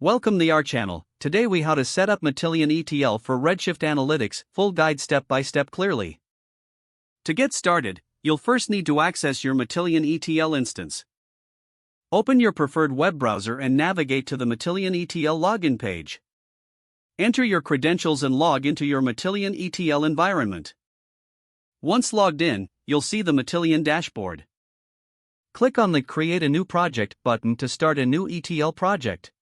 Welcome to our channel. Today we how to set up Matillion ETL for Redshift Analytics, full guide step by step clearly. To get started, you'll first need to access your Matillion ETL instance. Open your preferred web browser and navigate to the Matillion ETL login page. Enter your credentials and log into your Matillion ETL environment. Once logged in, you'll see the Matillion dashboard. Click on the Create a New Project button to start a new ETL project.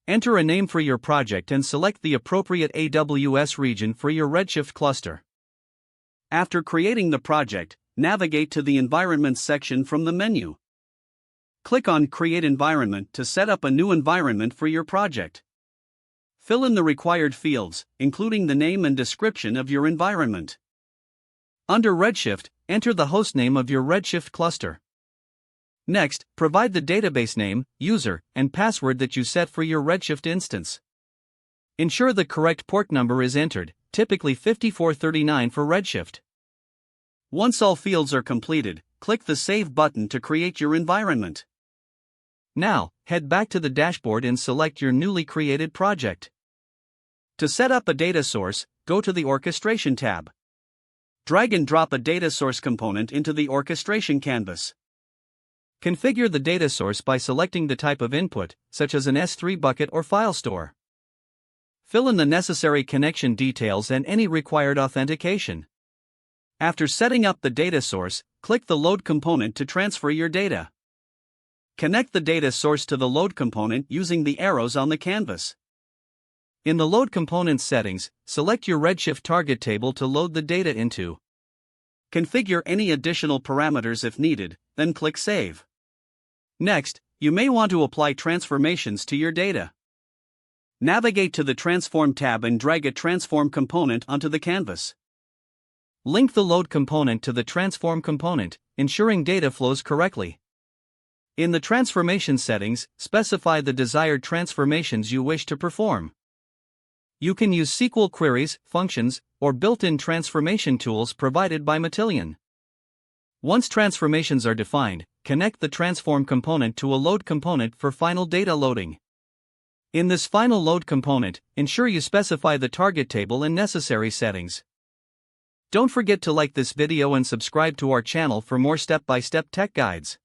Enter a name for your project and select the appropriate AWS region for your Redshift cluster. After creating the project, navigate to the Environments section from the menu. Click on Create Environment to set up a new environment for your project. Fill in the required fields, including the name and description of your environment. Under Redshift, enter the hostname of your Redshift cluster. Next, provide the database name, user, and password that you set for your Redshift instance. Ensure the correct port number is entered, typically 5439 for Redshift. Once all fields are completed, click the Save button to create your environment. Now, head back to the dashboard and select your newly created project. To set up a data source, go to the Orchestration tab. Drag and drop a data source component into the orchestration canvas. Configure the data source by selecting the type of input, such as an S3 bucket or file store. Fill in the necessary connection details and any required authentication. After setting up the data source, click the Load component to transfer your data. Connect the data source to the Load component using the arrows on the canvas. In the Load component settings, select your Redshift target table to load the data into. Configure any additional parameters if needed, then click Save. Next, you may want to apply transformations to your data. Navigate to the Transform tab and drag a transform component onto the canvas. Link the Load component to the Transform component, ensuring data flows correctly. In the Transformation settings, specify the desired transformations you wish to perform. You can use SQL queries, functions, or built-in transformation tools provided by Matillion. Once transformations are defined, connect the Transform component to a Load component for final data loading. In this final Load component, ensure you specify the target table and necessary settings. Don't forget to like this video and subscribe to our channel for more step-by-step tech guides.